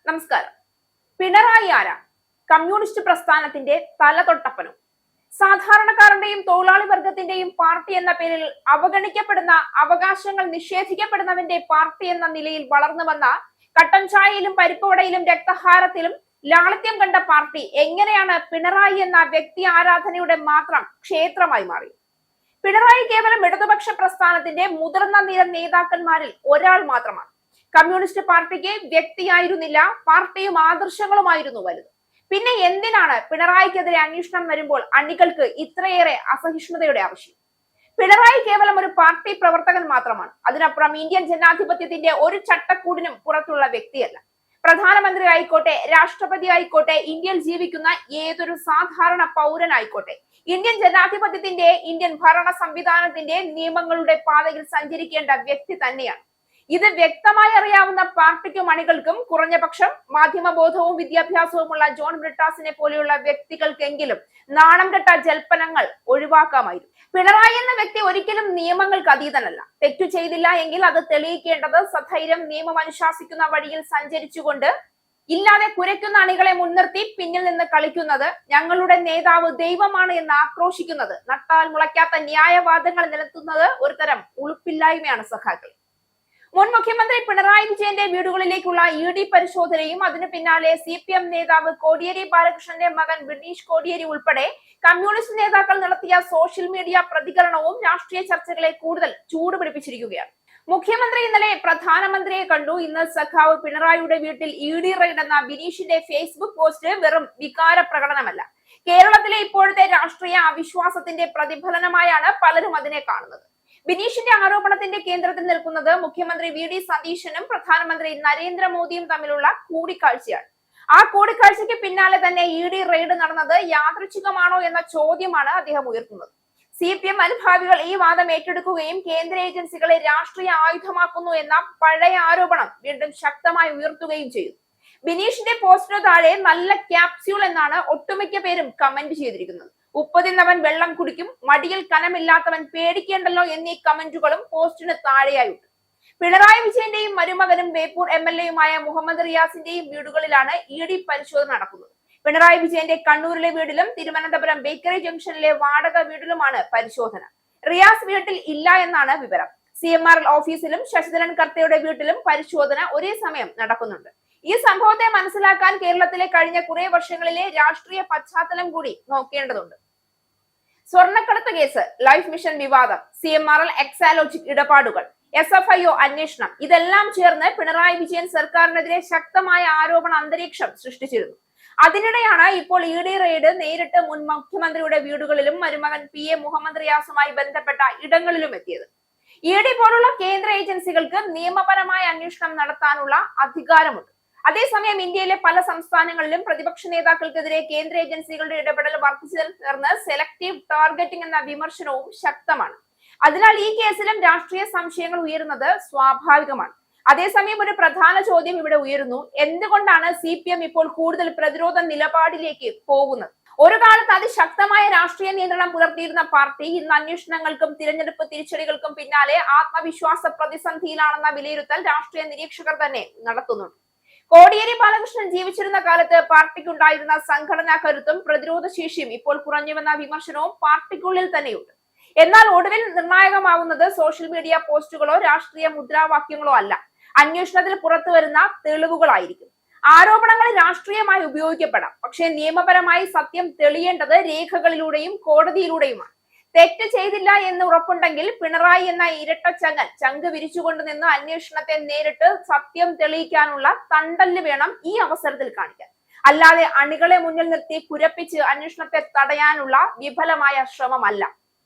നമസ്കാരം. പിണറായി ആരാ? കമ്മ്യൂണിസ്റ്റ് പ്രസ്ഥാനത്തിന്റെ തലതൊട്ടപ്പനും സാധാരണക്കാരന്റെയും തൊഴിലാളി വർഗത്തിന്റെയും പാർട്ടി എന്ന പേരിൽ അവഗണിക്കപ്പെടുന്ന, അവകാശങ്ങൾ നിഷേധിക്കപ്പെടുന്നവന്റെ പാർട്ടി എന്ന നിലയിൽ വളർന്നു വന്ന, കട്ടൻ ചായയിലും പരിപ്പുവടയിലും രക്തഹാരത്തിലും ലാളിത്യം കണ്ട പാർട്ടി എങ്ങനെയാണ് പിണറായി എന്ന വ്യക്തി ആരാധനയുടെ മാത്രം ക്ഷേത്രമായി മാറിയത്? പിണറായി കേവലം ഇടതുപക്ഷ പ്രസ്ഥാനത്തിന്റെ മുതിർന്ന നിര നേതാക്കന്മാരിൽ ഒരാൾ മാത്രമാണ്. കമ്മ്യൂണിസ്റ്റ് പാർട്ടിക്ക് വ്യക്തിയായിരുന്നില്ല, പാർട്ടിയും ആദർശങ്ങളുമായിരുന്നു വലുത്. പിന്നെ എന്തിനാണ് പിണറായിക്കെതിരെ അന്വേഷണം വരുമ്പോൾ അണികൾക്ക് ഇത്രയേറെ അസഹിഷ്ണുതയുടെ ആവശ്യം? പിണറായി കേവലം ഒരു പാർട്ടി പ്രവർത്തകൻ മാത്രമാണ്. അതിനപ്പുറം ഇന്ത്യൻ ജനാധിപത്യത്തിന്റെ ഒരു ചട്ടക്കൂടിനും പുറത്തുള്ള വ്യക്തിയല്ല. പ്രധാനമന്ത്രി ആയിക്കോട്ടെ, രാഷ്ട്രപതി ആയിക്കോട്ടെ, ഇന്ത്യയിൽ ജീവിക്കുന്ന ഏതൊരു സാധാരണ പൗരനായിക്കോട്ടെ, ഇന്ത്യൻ ജനാധിപത്യത്തിന്റെ, ഇന്ത്യൻ ഭരണ സംവിധാനത്തിന്റെ നിയമങ്ങളുടെ പാതയിൽ സഞ്ചരിക്കേണ്ട വ്യക്തി തന്നെയാണ്. ഇത് വ്യക്തമായി അറിയാവുന്ന പാർട്ടിക്കും അണികൾക്കും കുറഞ്ഞപക്ഷം മാധ്യമബോധവും വിദ്യാഭ്യാസവുമുള്ള ജോൺ ബ്രിട്ടാസിനെ പോലെയുള്ള വ്യക്തികൾക്കെങ്കിലും നാണം കെട്ട ജൽപ്പനങ്ങൾ ഒഴിവാക്കാമായിരുന്നു. പിണറായി എന്ന വ്യക്തി ഒരിക്കലും നിയമങ്ങൾക്ക് അതീതനല്ല. തെറ്റു ചെയ്തില്ല എങ്കിൽ അത് തെളിയിക്കേണ്ടത് സധൈര്യം നിയമം അനുശാസിക്കുന്ന വഴിയിൽ സഞ്ചരിച്ചുകൊണ്ട്, ഇല്ലാതെ കുരയ്ക്കുന്ന അണികളെ മുൻനിർത്തി പിന്നിൽ നിന്ന് കളിക്കുന്നത്, ഞങ്ങളുടെ നേതാവ് ദൈവമാണ് എന്ന് ആക്രോശിക്കുന്നത്, നട്ടാൽ മുളയ്ക്കാത്ത ന്യായവാദങ്ങൾ നിലത്തുന്നത് ഒരുതരം ഉളുപ്പില്ലായ്മയാണ് സഖാക്കൾ. മുൻ മുഖ്യമന്ത്രി പിണറായി വിജയന്റെ വീടുകളിലേക്കുള്ള ED പരിശോധനയും അതിനു പിന്നാലെ CPM നേതാവ് കോടിയേരി ബാലകൃഷ്ണന്റെ മകൻ ബിനീഷ് കോടിയേരി ഉൾപ്പെടെ കമ്മ്യൂണിസ്റ്റ് നേതാക്കൾ നടത്തിയ സോഷ്യൽ മീഡിയ പ്രതികരണവും രാഷ്ട്രീയ ചർച്ചകളെ കൂടുതൽ ചൂടുപിടിപ്പിച്ചിരിക്കുകയാണ്. മുഖ്യമന്ത്രി ഇന്നലെ പ്രധാനമന്ത്രിയെ കണ്ടു. ഇന്ന് സഖാവ് പിണറായിയുടെ വീട്ടിൽ ED റെയ്ഡ് എന്ന ബിനീഷിന്റെ ഫേസ്ബുക്ക് പോസ്റ്റ് വെറും വികാര പ്രകടനമല്ല. കേരളത്തിലെ ഇപ്പോഴത്തെ രാഷ്ട്രീയ അവിശ്വാസത്തിന്റെ പ്രതിഫലനമായാണ് പലരും അതിനെ കാണുന്നത്. ബിനീഷിന്റെ ആരോപണത്തിന്റെ കേന്ദ്രത്തിൽ നിൽക്കുന്നത് മുഖ്യമന്ത്രി VD സതീശനും പ്രധാനമന്ത്രി നരേന്ദ്രമോദിയും തമ്മിലുള്ള കൂടിക്കാഴ്ചയാണ്. ആ കൂടിക്കാഴ്ചയ്ക്ക് പിന്നാലെ തന്നെ ED റെയ്ഡ് നടന്നത് യാദൃച്ഛികമാണോ എന്ന ചോദ്യമാണ് അദ്ദേഹം ഉയർത്തുന്നത്. CPM അനുഭാവികൾ ഈ വാദം ഏറ്റെടുക്കുകയും കേന്ദ്ര ഏജൻസികളെ രാഷ്ട്രീയ ആയുധമാക്കുന്നു എന്ന പഴയ ആരോപണം വീണ്ടും ശക്തമായി ഉയർത്തുകയും ചെയ്തു. ബിനീഷിന്റെ പോസ്റ്റിനു താഴെ നല്ല ക്യാപ്സ്യൂൾ എന്നാണ് ഒട്ടുമിക്ക പേരും കമന്റ് ചെയ്തിരിക്കുന്നത്. ഉപ്പതിന്നവൻ വെള്ളം കുടിക്കും, മടിയിൽ കനമില്ലാത്തവൻ പേടിക്കേണ്ടല്ലോ എന്നീ കമന്റുകളും പോസ്റ്റിന് താഴെയായുണ്ട്. പിണറായി വിജയന്റെയും മരുമകനും ബേപ്പൂർ MLA മുഹമ്മദ് റിയാസിന്റെയും വീടുകളിലാണ് ED പരിശോധന നടക്കുന്നത്. പിണറായി വിജയന്റെ കണ്ണൂരിലെ വീടിലും തിരുവനന്തപുരം ബേക്കറി ജംഗ്ഷനിലെ വാടക വീട്ടിലുമാണ് പരിശോധന. റിയാസ് വീട്ടിൽ ഇല്ല എന്നാണ് വിവരം. CMRL ഓഫീസിലും ശശിധരൻ കർത്തയുടെ വീട്ടിലും പരിശോധന ഒരേ സമയം നടക്കുന്നുണ്ട്. ഈ സംഭവത്തെ മനസ്സിലാക്കാൻ കേരളത്തിലെ കഴിഞ്ഞ കുറെ വർഷങ്ങളിലെ രാഷ്ട്രീയ പശ്ചാത്തലം കൂടി നോക്കേണ്ടതുണ്ട്. സ്വർണ്ണക്കടത്ത് കേസ്, ലൈഫ് മിഷൻ വിവാദം, CMRL എക്സാലോജിക് ഇടപാടുകൾ, SFIO അന്വേഷണം, ഇതെല്ലാം ചേർന്ന് പിണറായി വിജയൻ സർക്കാരിനെതിരെ ശക്തമായ ആരോപണ അന്തരീക്ഷം സൃഷ്ടിച്ചിരുന്നു. അതിനിടെയാണ് ഇപ്പോൾ ED റെയ്ഡ് നേരിട്ട് മുൻ മുഖ്യമന്ത്രിയുടെ വീടുകളിലും മരുമകൻ PA മുഹമ്മദ് റിയാസുമായി ബന്ധപ്പെട്ട ഇടങ്ങളിലും എത്തിയത്. ED പോലുള്ള കേന്ദ്ര ഏജൻസികൾക്ക് നിയമപരമായ അന്വേഷണം നടത്താനുള്ള അധികാരമുണ്ട്. അതേസമയം ഇന്ത്യയിലെ പല സംസ്ഥാനങ്ങളിലും പ്രതിപക്ഷ നേതാക്കൾക്കെതിരെ കേന്ദ്ര ഏജൻസികളുടെ ഇടപെടൽ വർദ്ധിച്ചതിൽ തുടർന്ന് സെലക്ടീവ് ടാർഗറ്റിംഗ് എന്ന വിമർശനവും ശക്തമാണ്. അതിനാൽ ഈ കേസിലും രാഷ്ട്രീയ സംശയങ്ങൾ ഉയരുന്നത് സ്വാഭാവികമാണ്. അതേസമയം ഒരു പ്രധാന ചോദ്യം ഇവിടെ ഉയരുന്നു: എന്തുകൊണ്ടാണ് CPM ഇപ്പോൾ കൂടുതൽ പ്രതിരോധ നിലപാടിലേക്ക് പോകുന്നത്? ഒരു കാലത്ത് അതിശക്തമായ രാഷ്ട്രീയ നിയന്ത്രണം പുലർത്തിയിരുന്ന പാർട്ടി ഇന്ന് അന്വേഷണങ്ങൾക്കും തിരഞ്ഞെടുപ്പ് തിരിച്ചടികൾക്കും പിന്നാലെ ആത്മവിശ്വാസ പ്രതിസന്ധിയിലാണെന്ന വിലയിരുത്തൽ രാഷ്ട്രീയ നിരീക്ഷകർ തന്നെ നടത്തുന്നുണ്ട്. കോടിയേരി ബാലകൃഷ്ണൻ ജീവിച്ചിരുന്ന കാലത്ത് പാർട്ടിക്കുണ്ടായിരുന്ന സംഘടനാ കരുത്തും പ്രതിരോധ ശേഷിയും ഇപ്പോൾ കുറഞ്ഞുവെന്ന വിമർശനവും പാർട്ടിക്കുള്ളിൽ തന്നെയുണ്ട്. എന്നാൽ ഒടുവിൽ നിർണായകമാവുന്നത് സോഷ്യൽ മീഡിയ പോസ്റ്റുകളോ രാഷ്ട്രീയ മുദ്രാവാക്യങ്ങളോ അല്ല, അന്വേഷണത്തിൽ പുറത്തു വരുന്ന തെളിവുകളായിരിക്കും. ആരോപണങ്ങൾ രാഷ്ട്രീയമായി ഉപയോഗിക്കപ്പെടാം, പക്ഷേ നിയമപരമായി സത്യം തെളിയേണ്ടത് രേഖകളിലൂടെയും കോടതിയിലൂടെയുമാണ്. തെറ്റ് ചെയ്തില്ല എന്ന് ഉറപ്പുണ്ടെങ്കിൽ പിണറായി എന്ന ഇരട്ടച്ചങ്ങൻ ചങ്ക് വിരിച്ചുകൊണ്ട് നിന്ന് അന്വേഷണത്തെ നേരിട്ട് സത്യം തെളിയിക്കാനുള്ള തണ്ടല് വേണം ഈ അവസരത്തിൽ കാണിക്കാൻ. അല്ലാതെ അണികളെ മുന്നിൽ നിർത്തി കുരപ്പിച്ച് അന്വേഷണത്തെ തടയാനുള്ള വിഫലമായ ശ്രമമല്ല.